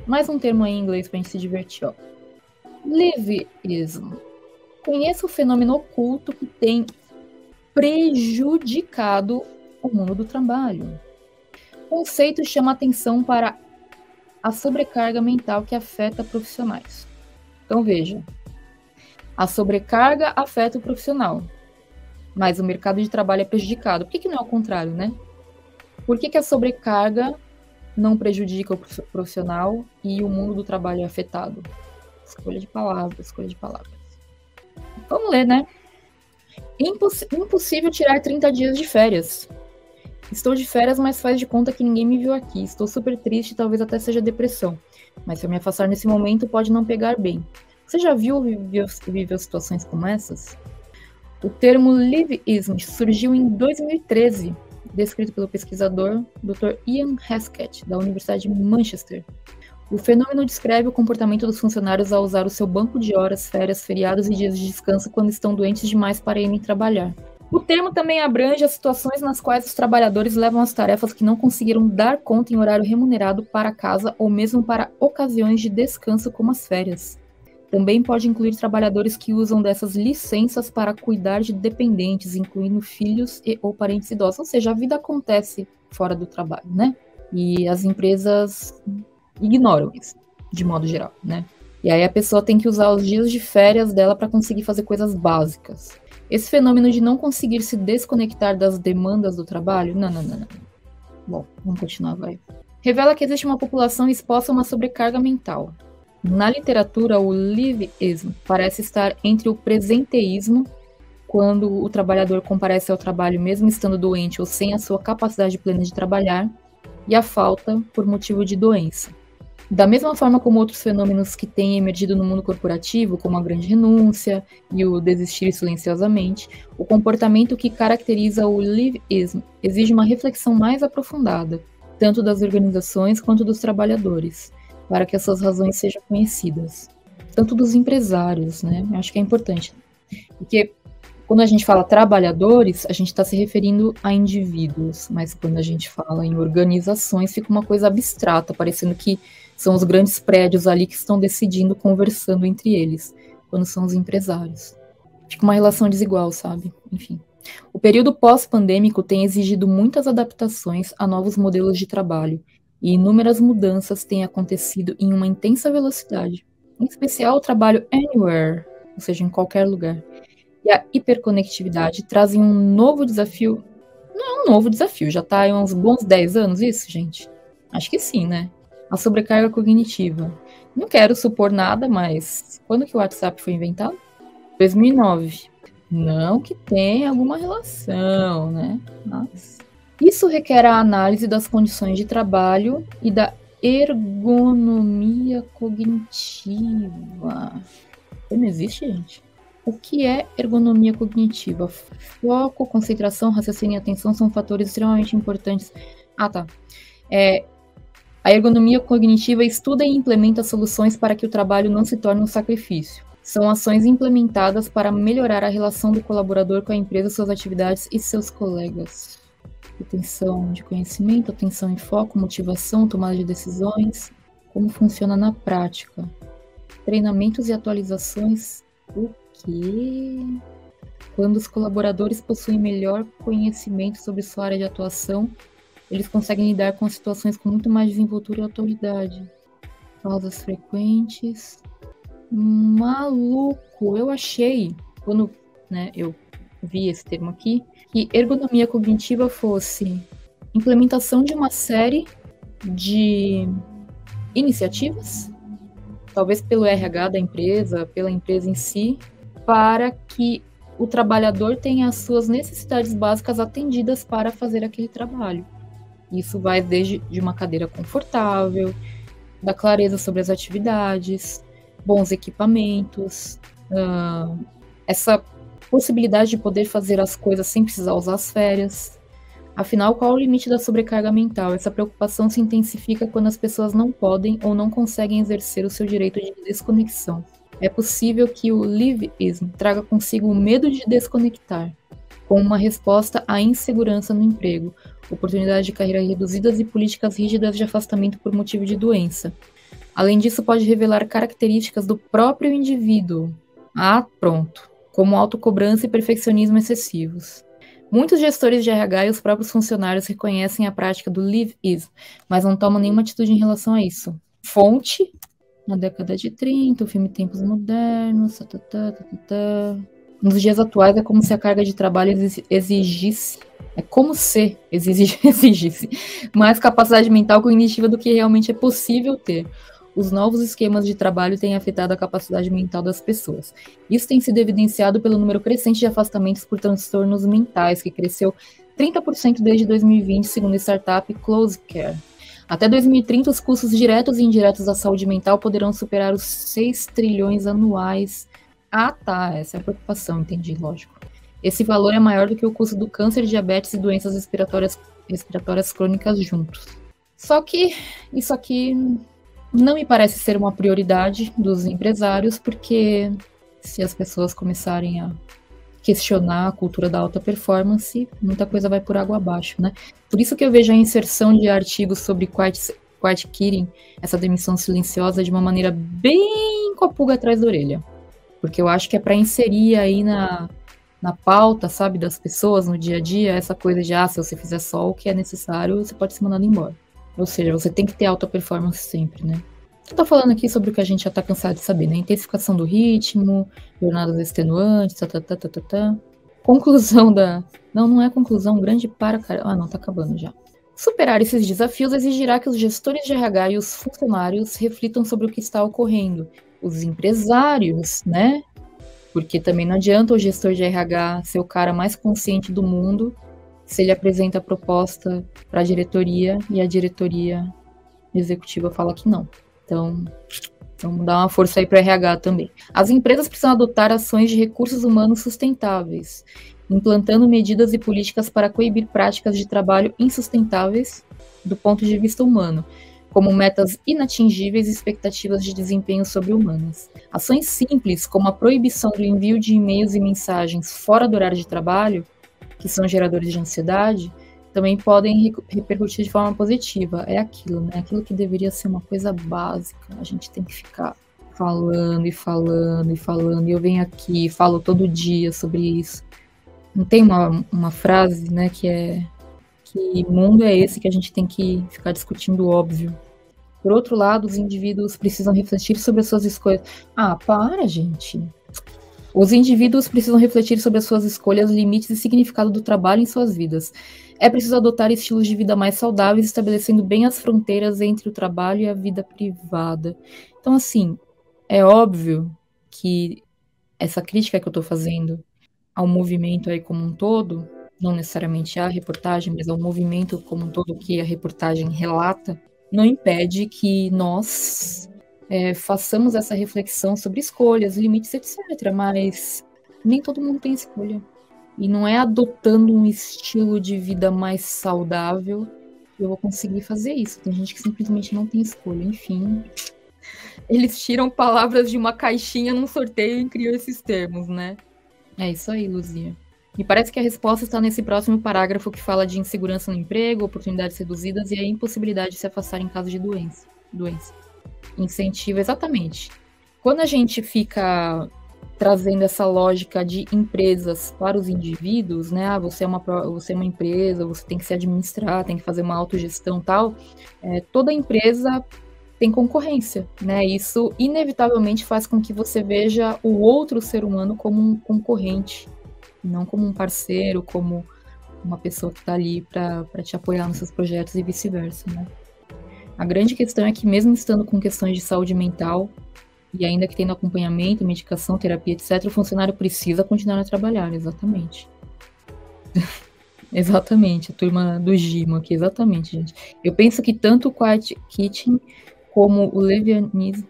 Mais um termo aí em inglês pra gente se divertir, ó. Leaveism. Conheça o fenômeno oculto que tem prejudicado o mundo do trabalho. O conceito chama atenção para a sobrecarga mental que afeta profissionais. Então veja, a sobrecarga afeta o profissional, mas o mercado de trabalho é prejudicado. Por que não é o contrário, né? Por que a sobrecarga não prejudica o profissional e o mundo do trabalho é afetado? Escolha de palavras. Vamos ler, né? Impossível tirar 30 dias de férias. Estou de férias, mas faz de conta que ninguém me viu aqui. Estou super triste, talvez até seja depressão. Mas se eu me afastar nesse momento, pode não pegar bem. Você já viu ou viveu situações como essas? O termo Leaveism surgiu em 2013, descrito pelo pesquisador Dr. Ian Haskett, da Universidade de Manchester. O fenômeno descreve o comportamento dos funcionários ao usar o seu banco de horas, férias, feriados e dias de descanso quando estão doentes demais para irem trabalhar. O termo também abrange as situações nas quais os trabalhadores levam as tarefas que não conseguiram dar conta em horário remunerado para casa ou mesmo para ocasiões de descanso como as férias. Também pode incluir trabalhadores que usam dessas licenças para cuidar de dependentes, incluindo filhos ou parentes idosos. Ou seja, a vida acontece fora do trabalho, né? E as empresas ignoram isso, de modo geral, né? E aí a pessoa tem que usar os dias de férias dela para conseguir fazer coisas básicas. Esse fenômeno de não conseguir se desconectar das demandas do trabalho, não. Bom, vamos continuar, vai. Revela que existe uma população exposta a uma sobrecarga mental. Na literatura, o leaveism parece estar entre o presenteísmo, quando o trabalhador comparece ao trabalho mesmo estando doente ou sem a sua capacidade plena de trabalhar, e a falta por motivo de doença. Da mesma forma como outros fenômenos que têm emergido no mundo corporativo, como a grande renúncia e o desistir silenciosamente, o comportamento que caracteriza o leaveism exige uma reflexão mais aprofundada, tanto das organizações quanto dos trabalhadores, para que as suas razões sejam conhecidas, tanto dos empresários, né? Eu acho que é importante, porque quando a gente fala trabalhadores, a gente está se referindo a indivíduos, mas quando a gente fala em organizações, fica uma coisa abstrata, parecendo que são os grandes prédios ali que estão decidindo, conversando entre eles, quando são os empresários. Fica uma relação desigual, sabe? Enfim. O período pós-pandêmico tem exigido muitas adaptações a novos modelos de trabalho, e inúmeras mudanças têm acontecido em uma intensa velocidade. Em especial o trabalho anywhere, ou seja, em qualquer lugar. E a hiperconectividade trazem um novo desafio. Não é um novo desafio, já está há uns bons 10 anos isso, gente? Acho que sim, né? A sobrecarga cognitiva. Não quero supor nada, mas quando que o WhatsApp foi inventado? 2009. Não que tenha alguma relação, né? Mas isso requer a análise das condições de trabalho e da ergonomia cognitiva. Não existe, gente? O que é ergonomia cognitiva? Foco, concentração, raciocínio e atenção são fatores extremamente importantes. Tá. A ergonomia cognitiva estuda e implementa soluções para que o trabalho não se torne um sacrifício. São ações implementadas para melhorar a relação do colaborador com a empresa, suas atividades e seus colegas. Atenção de conhecimento, atenção em foco, motivação, tomada de decisões, como funciona na prática. Treinamentos e atualizações. O quê? Quando os colaboradores possuem melhor conhecimento sobre sua área de atuação, eles conseguem lidar com situações com muito mais desenvoltura e autoridade. Pausas frequentes. Maluco, eu achei, quando eu vi esse termo aqui, que ergonomia cognitiva fosse implementação de uma série de iniciativas, talvez pelo RH da empresa, pela empresa em si, para que o trabalhador tenha as suas necessidades básicas atendidas para fazer aquele trabalho. Isso vai desde de uma cadeira confortável, da clareza sobre as atividades, bons equipamentos, essa possibilidade de poder fazer as coisas sem precisar usar as férias. Afinal, qual é o limite da sobrecarga mental? Essa preocupação se intensifica quando as pessoas não podem ou não conseguem exercer o seu direito de desconexão. É possível que o leaveism traga consigo o medo de desconectar, como uma resposta à insegurança no emprego, oportunidades de carreira reduzidas e políticas rígidas de afastamento por motivo de doença. Além disso, pode revelar características do próprio indivíduo. Ah, pronto. Como autocobrança e perfeccionismo excessivos. Muitos gestores de RH e os próprios funcionários reconhecem a prática do leave is, mas não tomam nenhuma atitude em relação a isso. Fonte, na década de 30, o filme Tempos Modernos, Nos dias atuais é como se a carga de trabalho exigisse mais capacidade mental cognitiva do que realmente é possível ter. Os novos esquemas de trabalho têm afetado a capacidade mental das pessoas. Isso tem sido evidenciado pelo número crescente de afastamentos por transtornos mentais, que cresceu 30% desde 2020, segundo a startup Close Care. Até 2030, os custos diretos e indiretos da saúde mental poderão superar os 6 trilhões anuais. Ah, tá, essa é a preocupação, entendi, lógico. Esse valor é maior do que o custo do câncer, diabetes e doenças respiratórias crônicas juntos. Só que isso aqui não me parece ser uma prioridade dos empresários, porque se as pessoas começarem a questionar a cultura da alta performance, muita coisa vai por água abaixo, né? Por isso que eu vejo a inserção de artigos sobre quiet quitting, essa demissão silenciosa, de uma maneira bem com a pulga atrás da orelha. Porque eu acho que é para inserir aí na pauta, sabe, das pessoas no dia a dia, essa coisa de, se você fizer só o que é necessário, você pode ser mandado embora. Ou seja, você tem que ter alta performance sempre, né? Eu tô falando aqui sobre o que a gente já tá cansado de saber, né? Intensificação do ritmo, jornadas extenuantes, Conclusão da... Não é conclusão, grande para... não, tá acabando já. Superar esses desafios exigirá que os gestores de RH e os funcionários reflitam sobre o que está ocorrendo. Os empresários, né? Porque também não adianta o gestor de RH ser o cara mais consciente do mundo se ele apresenta a proposta para a diretoria e a diretoria executiva fala que não. Então, vamos dar uma força aí para o RH também. As empresas precisam adotar ações de recursos humanos sustentáveis, implantando medidas e políticas para coibir práticas de trabalho insustentáveis do ponto de vista humano, como metas inatingíveis e expectativas de desempenho sobre-humanas. Ações simples, como a proibição do envio de e-mails e mensagens fora do horário de trabalho, que são geradores de ansiedade, também podem repercutir de forma positiva. É aquilo, né? Aquilo que deveria ser uma coisa básica. A gente tem que ficar falando e falando e falando. E eu venho aqui e falo todo dia sobre isso. Não tem uma frase, né, que mundo é esse que a gente tem que ficar discutindo o óbvio. Por outro lado, os indivíduos precisam refletir sobre as suas escolhas. Para, gente. Os indivíduos precisam refletir sobre as suas escolhas, limites e significado do trabalho em suas vidas. É preciso adotar estilos de vida mais saudáveis, estabelecendo bem as fronteiras entre o trabalho e a vida privada. Então, assim, é óbvio que essa crítica que eu estou fazendo ao movimento aí como um todo, não necessariamente à reportagem, mas ao movimento como um todo que a reportagem relata, não impede que nós façamos essa reflexão sobre escolhas, limites, etc. Mas nem todo mundo tem escolha. E não é adotando um estilo de vida mais saudável que eu vou conseguir fazer isso. Tem gente que simplesmente não tem escolha. Enfim, eles tiram palavras de uma caixinha num sorteio e criam esses termos, né? É isso aí, Luzia. E parece que a resposta está nesse próximo parágrafo que fala de insegurança no emprego, oportunidades reduzidas e a impossibilidade de se afastar em caso de doença. Incentivo, exatamente. Quando a gente fica trazendo essa lógica de empresas para os indivíduos, né? Você é uma empresa, você tem que se administrar, tem que fazer uma autogestão e tal. Toda empresa tem concorrência, né? Isso inevitavelmente faz com que você veja o outro ser humano como um concorrente, não como um parceiro, como uma pessoa que está ali para te apoiar nos seus projetos e vice-versa, né? A grande questão é que, mesmo estando com questões de saúde mental, e ainda que tendo acompanhamento, medicação, terapia, etc., o funcionário precisa continuar a trabalhar, exatamente. Exatamente, a turma do Gimo aqui, exatamente, gente. Eu penso que tanto o quiet quitting como o levianismo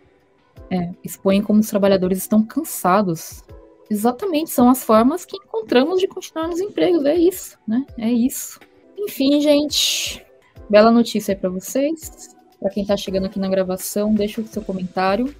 expõem como os trabalhadores estão cansados. Exatamente, são as formas que encontramos de continuar nos empregos, é isso, né? É isso. Enfim, gente, bela notícia aí para vocês. Para quem está chegando aqui na gravação, deixa o seu comentário.